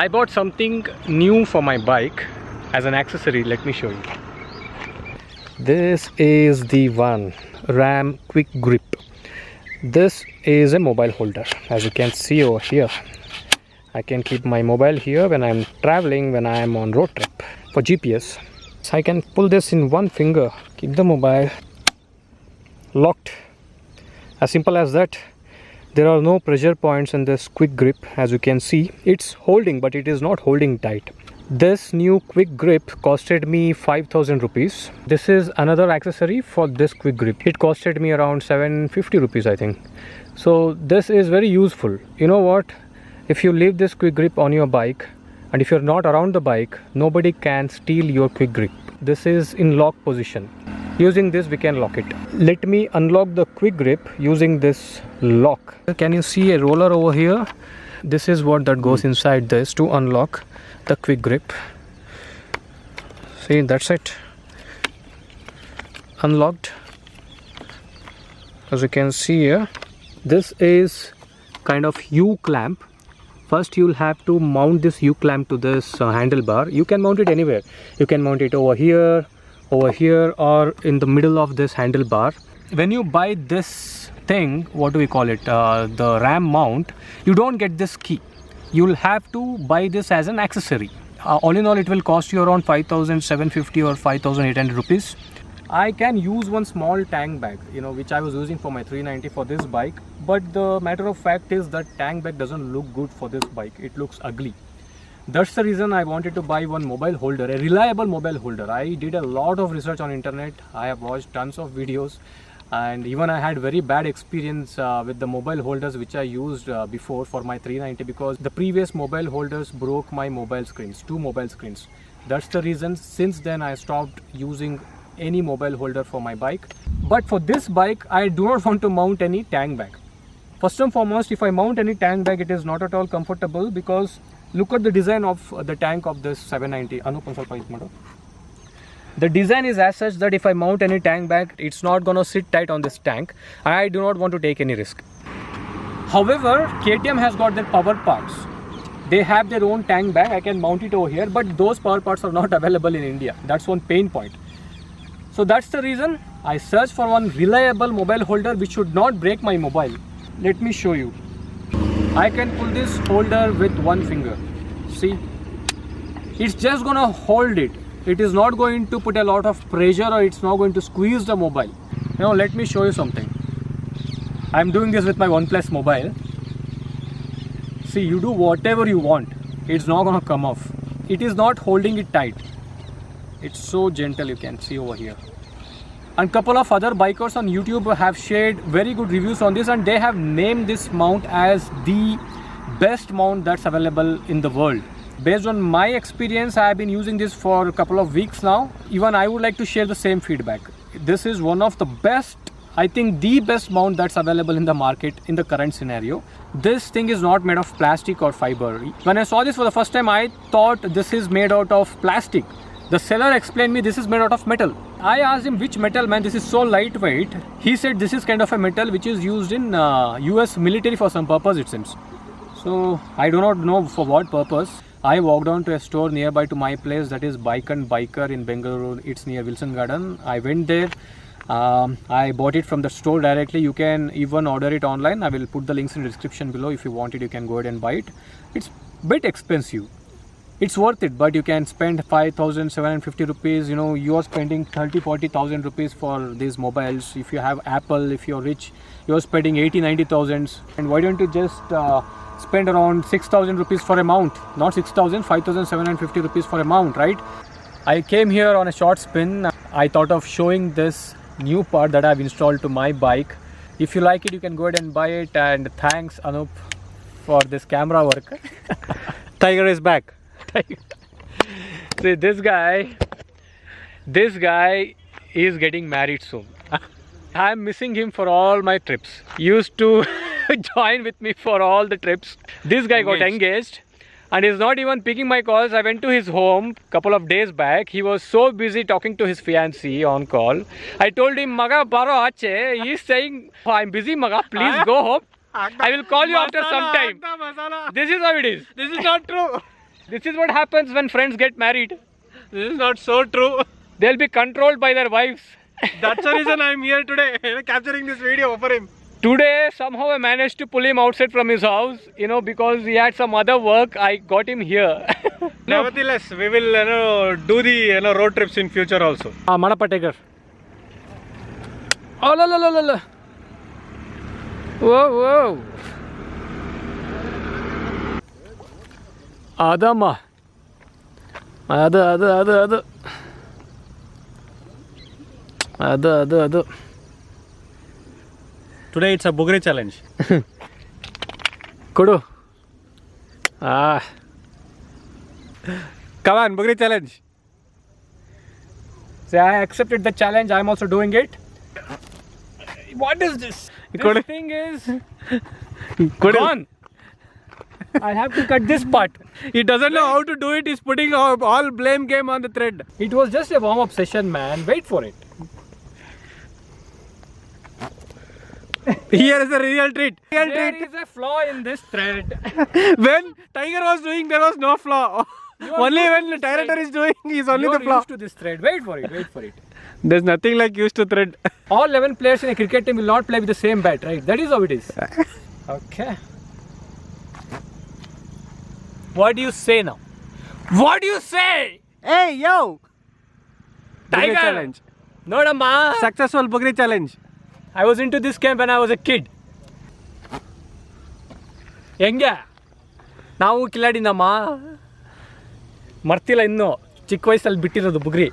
I bought something new for my bike as an accessory. Let me show you. This is the one, Ram Quick Grip. This is a mobile holder. As you can see over here, I can keep my mobile here when I'm traveling, when I am on road trip for GPS. So I can pull this in one finger, keep the mobile locked. As simple as that. There are no pressure points in this quick grip. As you can see, it's holding, but it is not holding tight. This new quick grip costed me 5,000 rupees. This is another accessory for this quick grip. It costed me around 750 rupees, I think. So this is very useful. You know what? If you leave this quick grip on your bike, and if you're not around the bike, nobody can steal your quick grip. This is in lock position. Using this, we can lock it. Let me unlock the quick grip using this lock. Can you see a roller over here? This is what that goes inside this to unlock the quick grip. See, that's it. Unlocked. As you can see here, this is kind of U-clamp. First, you'll have to mount this U-clamp to this handlebar. You can mount it anywhere. You can mount it over here, or in the middle of this handlebar. When you buy this thing, what do we call it, the RAM mount, you don't get this key. You'll have to buy this as an accessory. All in all, it will cost you around 5,750 or 5,800 rupees. I can use one small tank bag, which I was using for my 390 for this bike, but the matter of fact is that tank bag doesn't look good for this bike. It looks ugly. That's the reason I wanted to buy one mobile holder, a reliable mobile holder. I did a lot of research on internet. I have watched tons of videos, and even I had very bad experience with the mobile holders which I used before for my 390, because the previous mobile holders broke my mobile screens, 2 mobile screens. That's the reason since then I stopped using any mobile holder for my bike. But for this bike, I do not want to mount any tank bag. First and foremost, if I mount any tank bag, it is not at all comfortable, because look at the design of the tank of this 790. The design is as such that if I mount any tank bag, it's not gonna sit tight on this tank. I do not want to take any risk. However, KTM has got their power parts. They have their own tank bag. I can mount it over here, but those power parts are not available in India. That's one pain point. So that's the reason I searched for one reliable mobile holder which should not break my mobile. Let me show you. I can pull this holder with one finger. See, it's just gonna hold it. It is not going to put a lot of pressure, or it's not going to squeeze the mobile. Let me show you something. I'm doing this with my OnePlus mobile. See, you do whatever you want, it's not gonna come off. It is not holding it tight. It's so gentle, you can see over here. And couple of other bikers on YouTube have shared very good reviews on this, and they have named this mount as the best mount that's available in the world. Based on my experience, I have been using this for a couple of weeks now. Even I would like to share the same feedback. This is one of the best, I think the best mount that's available in the market in the current scenario. This thing is not made of plastic or fiber. When I saw this for the first time, I thought this is made out of plastic. The seller explained me this is made out of metal. I asked him, which metal, man, this is so lightweight. He said this is kind of a metal which is used in US military for some purpose, it seems. So I do not know for what purpose. I walked down to a store nearby to my place, that is Bike and Biker in Bengaluru. It's near Wilson Garden. I went there. I bought it from the store directly. You can even order it online. I will put the links in the description below. If you want it, you can go ahead and buy it. It's a bit expensive. It's worth it, but you can spend 5,750 rupees. You are spending 30,000-40,000 rupees for these mobiles. If you have Apple, if you're rich, you're spending 80,000-90,000. And why don't you just spend around 6,000 rupees for a mount? Not 6,000, 5,750 rupees for a mount, right? I came here on a short spin. I thought of showing this new part that I've installed to my bike. If you like it, you can go ahead and buy it. And thanks, Anup, for this camera work. Tiger is back. See, this guy is getting married soon. I'm missing him for all my trips. He used to join with me for all the trips. This guy got engaged and he's not even picking my calls. I went to his home couple of days back. He was so busy talking to his fiancée on call. I told him, Maga baro ache. He's saying, I'm busy, Maga, please go home. I will call you after some time. This is how it is. This is not true. This is what happens when friends get married. This is not so true. They'll be controlled by their wives. That's the reason I'm here today, capturing this video for him. Today, somehow I managed to pull him outside from his house, because he had some other work. I got him here. Nevertheless, we will do the road trips in future also. Manappa Tiger. Oh, la. Whoa. Adama. Adu. Today it's a Bugri challenge. Kudu. Come on, Bugri challenge. So I accepted the challenge. I'm also doing it. What is this? This thing is gone. I have to cut this part. He doesn't know how to do it. He's putting all blame game on the thread. It was just a warm-up session, man. Wait for it. Here is the real treat. There is a flaw in this thread. When Tiger was doing, there was no flaw. Only when the director is doing, is only the flaw. Used to this thread. Wait for it. There's nothing like used to thread. All 11 players in a cricket team will not play with the same bat, right? That is how it is. Okay. What do you say now? What do you say? Hey, yo! Tiger! Bugri challenge. No, ma. Successful Bugri challenge. I was into this camp when I was a kid. ಹೆಂಗೆ ನಾವು ಕಿಲಾಡಿನಮ್ಮ ಮರ್ತಿಲ್ಲ ಇನ್ನು ಚಿಕ್ಕ ವಯಸ್ಸಲ್ಲಿ ಬಿಟ್ಟಿರೋದು ಬುಗ್ರಿ